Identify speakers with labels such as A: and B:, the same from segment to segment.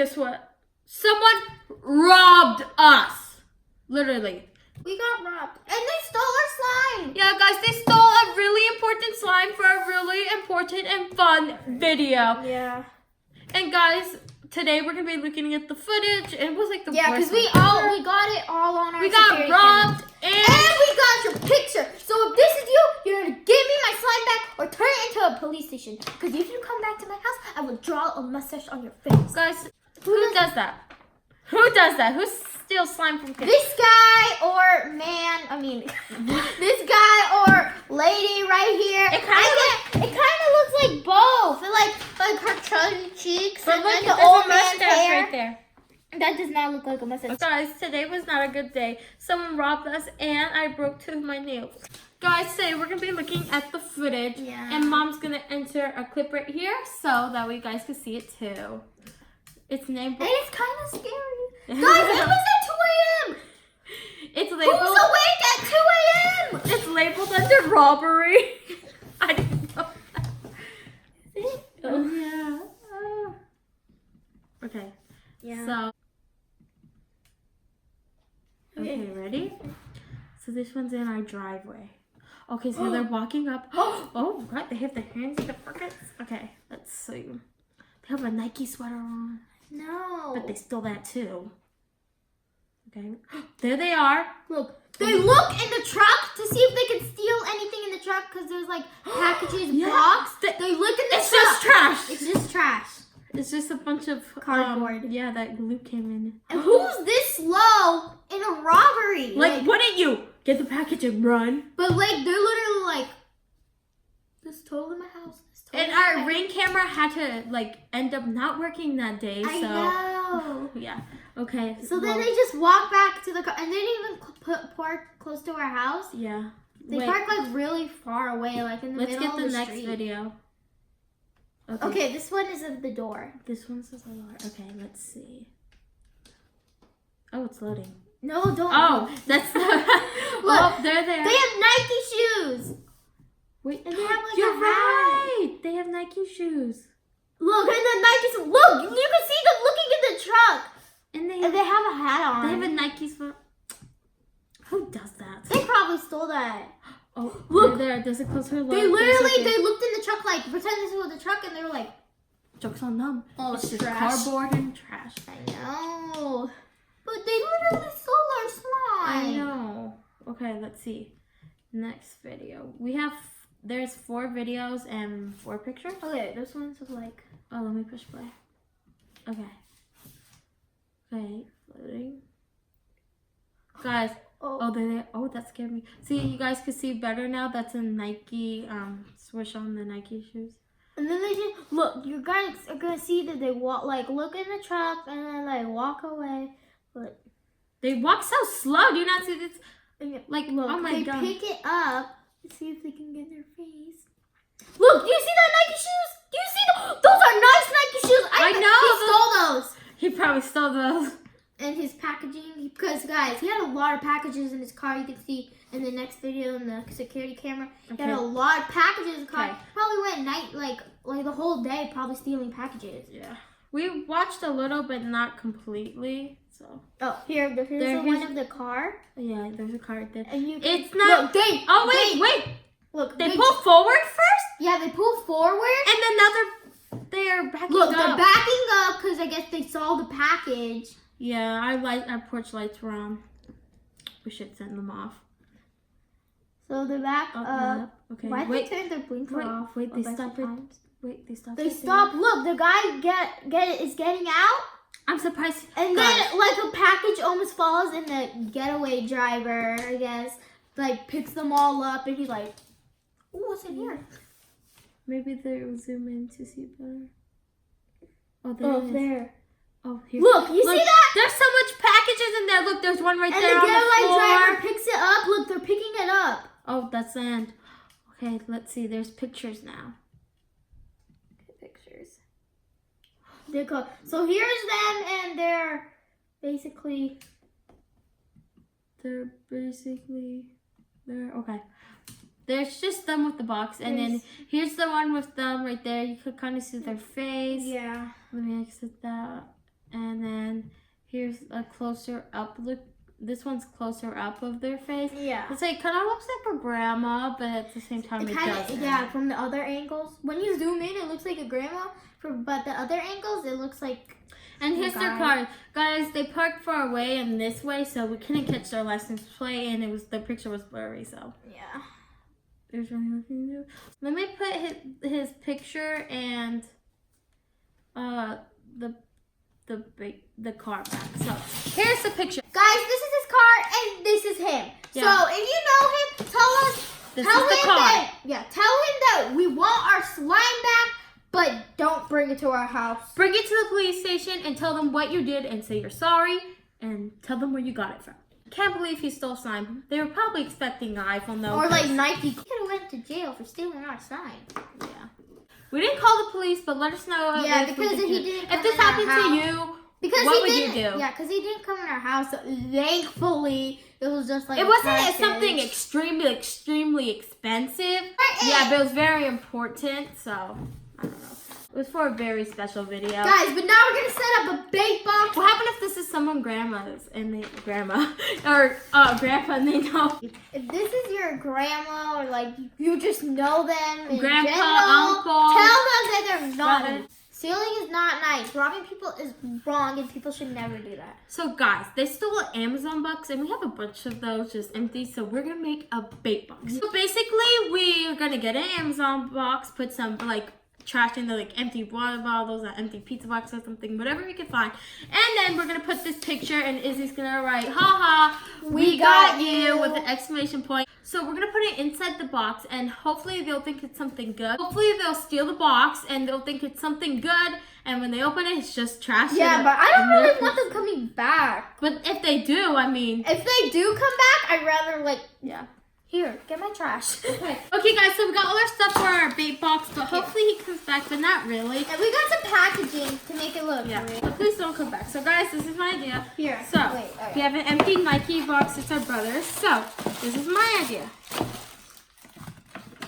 A: guess what? Someone robbed us. Literally.
B: We got robbed. And they stole our slime.
A: Yeah, guys, they stole a really important slime for a really important and fun video.
B: Yeah.
A: And guys, today we're gonna be looking at the footage. And it was like the
B: yeah,
A: worst.
B: because we got it all on our.
A: We got robbed
B: and we got your picture. So if this is you, you're gonna give me my slime back or turn it into a police station. Because if you come back to my house, I will draw a mustache on your face.
A: Guys, who does that? Who does that? Who steals slime from kids?
B: This guy or man, this guy or lady right here. It kind of looks like both. Like her chubby cheeks
A: but
B: and
A: look,
B: then the old man's hair.
A: right there.
B: That does not look like a mustache.
A: Guys, today was not a good day. Someone robbed us and I broke two of my nails. Guys, today we're going to be looking at the footage.
B: Yeah.
A: And Mom's going to enter a clip right here so that way you guys can see it too. It's named...
B: And it's kind of scary. Guys, it was at 2 a.m.
A: It's labeled...
B: Who's awake at 2 a.m.?
A: It's labeled under robbery. I didn't know that. Oh, yeah. Okay.
B: Yeah.
A: So... Okay, ready? So this one's in our driveway. Okay, so they're walking up. Oh, God, they have their hands in the pockets. Okay, let's see. They have a Nike sweater on.
B: No.
A: But they stole that too. Okay, there they are.
B: Look, they look in the truck to see if they can steal anything in the truck because there's like packages, box. They look in the truck.
A: It's just trash.
B: It's just trash.
A: It's just a bunch of
B: cardboard.
A: Yeah, that glue came in.
B: And who's this slow in a robbery?
A: Like, wouldn't you get the package and run?
B: But like, they're literally like, this stole in my house.
A: And our Ring camera had to like end up not working that day.
B: I
A: so
B: know.
A: Yeah. Okay.
B: So then they just walk back to the car, and they didn't even park close to our house.
A: Yeah.
B: They park like really far away, like in the middle of the street.
A: Let's get the next video.
B: Okay, this one is at the door.
A: This one says a lot. Okay, let's see. Oh, it's loading.
B: No, don't.
A: Oh, that's the...
B: Look,
A: oh, there they are.
B: They have Nike shoes.
A: Wait,
B: and they have like
A: you're
B: a hat.
A: right. They have Nike shoes.
B: Look, and the Nike. Look, you can see them looking in the truck.
A: And they
B: have a hat on.
A: They have a Nike sweater. Who does that?
B: They probably stole that.
A: Oh,
B: look,
A: there's a closer look.
B: They literally they looked in the truck like pretend this was the truck, and they were like,
A: "Jokes on them."
B: Oh,
A: it's just
B: trash.
A: cardboard and trash.
B: I know, but they literally stole our slime.
A: I know. Okay, let's see. Next video. There's 4 videos and 4 pictures.
B: Okay, this one's like.
A: Oh, let me push play. Okay. Okay, loading. Guys. Oh, that scared me. See, you guys can see better now. That's a Nike swoosh on the Nike shoes.
B: And then they just look. You guys are gonna see that they walk look in the truck and then like walk away. But
A: they walk so slow. Do you not see this? Like,
B: look,
A: oh my God.
B: They pick it up to see if they can get their face. Look, do you see that Nike shoes? Do you see those are nice Nike shoes?
A: I know.
B: He stole those.
A: He probably stole those.
B: And his packaging, because guys, he had a lot of packages in his car. You can see in the next video in the security camera. He had a lot of packages in his car. Probably went night like the whole day, probably stealing packages.
A: Yeah, we watched a little, but not completely. So
B: here's the one of the car.
A: Yeah, there's a car right there.
B: And
A: it's not.
B: Look, wait. Look,
A: they pull forward first.
B: Yeah, they pull forward,
A: and then now they're backing up.
B: They're backing up because I guess they saw the package.
A: Yeah, our porch lights were on. We should send them off.
B: So they're back up.
A: Okay.
B: Why did they turn their blinker off?
A: Wait, they stopped. They stopped.
B: They stopped. Look, the guy is getting out.
A: I'm surprised.
B: And then like a package almost falls, and the getaway driver, I guess, like picks them all up, and he's like, "Oh, what's in here?"
A: Maybe they'll zoom in to see better.
B: There.
A: Oh, here.
B: Look, see that?
A: There's so much packages in there. Look, there's one right there on the floor.
B: And the getaway driver picks it up. Look, they're picking it up.
A: Oh, that's sand. Okay, let's see. There's pictures now.
B: Pictures. So here's them, and they're basically
A: there. Okay. There's just them with the box, and then here's the one with them right there. You could kind of see their face.
B: Yeah.
A: Let me exit that. And then here's a closer up look. This one's closer up of their face.
B: Yeah.
A: It's like kind of looks like a grandma, but at the same time it doesn't.
B: Yeah, from the other angles. When you zoom in, it looks like a grandma. But the other angles, it looks like.
A: And here's their car. Guys, they parked far away and this way, so we couldn't catch their license plate, and the picture was blurry, so.
B: Yeah.
A: There's really nothing to do. Let me put his picture and the car back. So here's the picture.
B: Guys, this is his car and this is him. Yeah. So if you know him, tell him that we want our slime back, but don't bring it to our house.
A: Bring it to the police station and tell them what you did and say you're sorry and tell them where you got it from. Can't believe he stole slime. They were probably expecting an iPhone though.
B: Or like Nike. He could have went to jail for stealing our slime.
A: Yeah. We didn't call the police, but let us know.
B: Yeah, because if
A: this happened to you, what would you do?
B: Yeah, because he didn't come in our house. So thankfully, it was just like
A: it wasn't something extremely expensive. Yeah, but it was very important. So I don't know. It was for a very special video.
B: Guys, but now we're gonna set up a bait box.
A: What happened if this is someone grandma's and they grandpa and they know?
B: If this is your grandma or like you just know them in
A: grandpa,
B: general,
A: uncle,
B: tell them that they're naughty.
A: brother.
B: Stealing is not nice. Robbing people is wrong and people should never do that.
A: So guys, they stole an Amazon box and we have a bunch of those just empty. So we're gonna make a bait box. So basically we're gonna get an Amazon box, put some like trash in the like empty water bottles, an empty pizza box or something, whatever we can find. And then we're gonna put this picture and Izzy's gonna write, haha, we got you with an exclamation point. So we're gonna put it inside the box and hopefully they'll think it's something good. Hopefully they'll steal the box and they'll think it's something good, and when they open it, it's just trash.
B: Yeah, but I don't really want them coming back.
A: But if they do, I mean.
B: If they do come back, I'd rather like,
A: yeah.
B: Here, get my trash.
A: Okay, guys, so we got all our stuff for our bait box, but hopefully he comes back, but not really.
B: And we got some packaging to make it look
A: real. So please don't come back. So guys, this is my idea.
B: Here,
A: so we have an empty Nike box. It's our brother's. So this is my idea.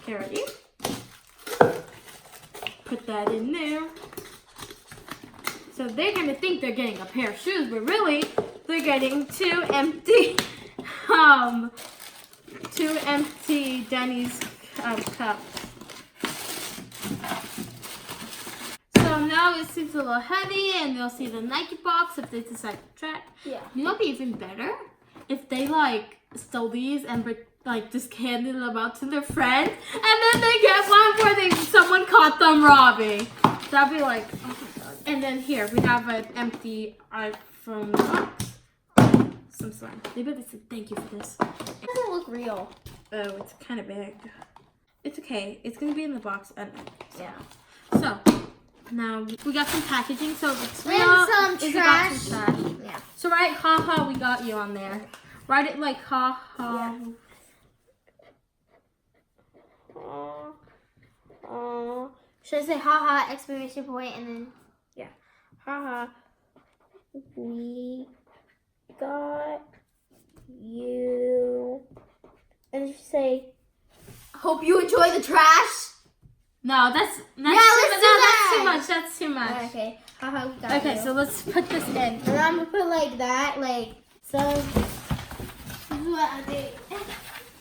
A: Okay, ready? Put that in there. So they're gonna think they're getting a pair of shoes, but really they're getting two empty Denny's cups. So now it seems a little heavy, and they'll see the Nike box if they decide to try.
B: Yeah.
A: You know, it'd be even better if they like stole these and like just handed them out to their friends, and then they get one where someone caught them robbing. That'd be like, oh my god. And then here we have an empty iPhone box. Some slime. They better say thank you for this.
B: It doesn't look real.
A: Oh, it's kind of big. It's okay. It's gonna be in the box.
B: Yeah.
A: So now we got some packaging. So it's real.
B: And some trash.
A: Yeah. So write haha, we got you on there. Write it like haha.
B: Yeah. Should I say haha exclamation point and then haha, we got you. And you say, hope you enjoy the trash.
A: No, that's too much. That's too much.
B: Okay, haha, we got you.
A: Okay, so let's put this in.
B: And I'm gonna put like that, so.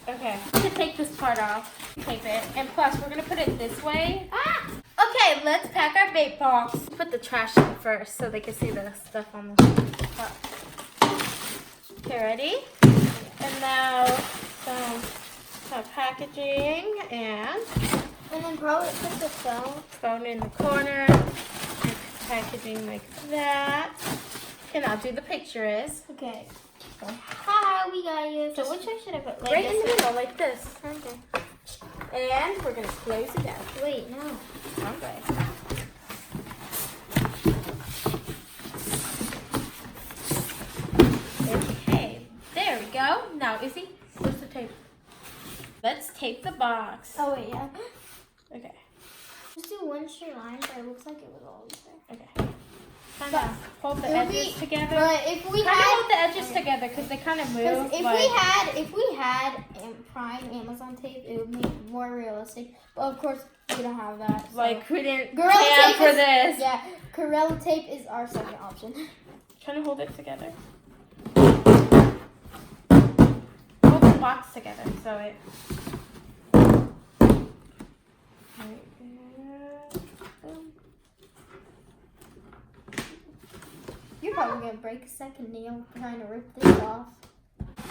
A: Okay, I'm gonna take this part off, tape it, and plus we're gonna put it this way. Okay, let's pack our bait box. Put the trash in first so they can see the stuff on the top. Okay, ready? And now some packaging and
B: then probably put the
A: phone in the corner, and packaging like that. And I'll do the picture is.
B: Okay. Hi, we got you. So which way should I put? Like
A: right in the middle, like this. Okay. And we're gonna close it out.
B: Wait, no.
A: Okay. Okay, there we go. Now, Izzy, where's the tape? Let's tape the box.
B: Oh wait, yeah.
A: Okay.
B: Just do one straight line, but it looks like it was all there.
A: Okay. kind of hold the
B: It'll
A: edges together.
B: But if we
A: Kind of
B: had,
A: hold the edges together because they kind of move.
B: if we had Prime Amazon tape, it would make more realistic. But of course, we don't have that. So.
A: Like we didn't
B: Gorilla
A: plan
B: tape
A: for this.
B: Yeah, Gorilla tape is our second option.
A: Trying to hold it together. Hold the box together so it. Right there.
B: You're probably gonna break a second nail trying to rip this off.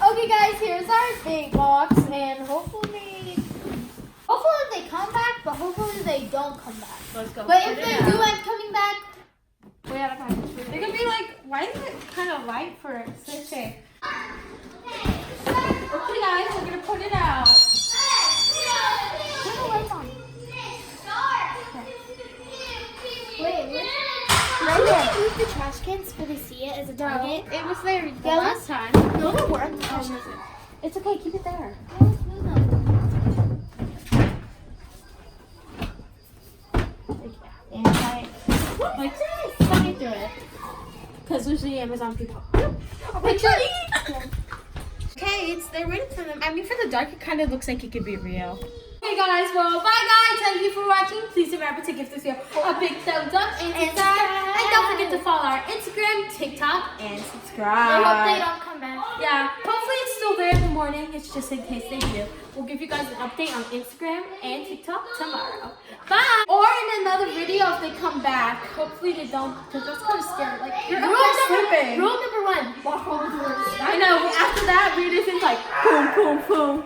B: Okay, guys, here's our big box, and hopefully they come back, but hopefully they don't come back.
A: Let's go.
B: But if they do end coming back,
A: we had a package. They're gonna be like, why is it kind of light for such a? Okay, guys, we're gonna put it out.
B: turn the lights on. Wait. Right there. Move the trash cans so they see it as a target.
A: It was there the
B: Yeah,
A: last time.
B: No, they weren't.
A: It's okay, keep it there. And like suck it through it. Because usually Amazon people. Okay, they're waiting for them. I mean, for the dark, it kind of looks like it could be real. Okay, guys. Well, bye, guys. Thank you for watching. Please remember to give this video a big thumbs up and subscribe. And don't forget to follow our Instagram, TikTok, and subscribe.
B: I hope they don't come back.
A: Yeah, hopefully it's still there in the morning. It's just in case they do. We'll give you guys an update on Instagram and TikTok tomorrow. Bye! Or in another video if they come back. Hopefully they don't, because that's kind of scary. Like, you're sleeping.
B: Rule number 1, lock all the doors.
A: I know, after that, we just think like, boom, boom, boom.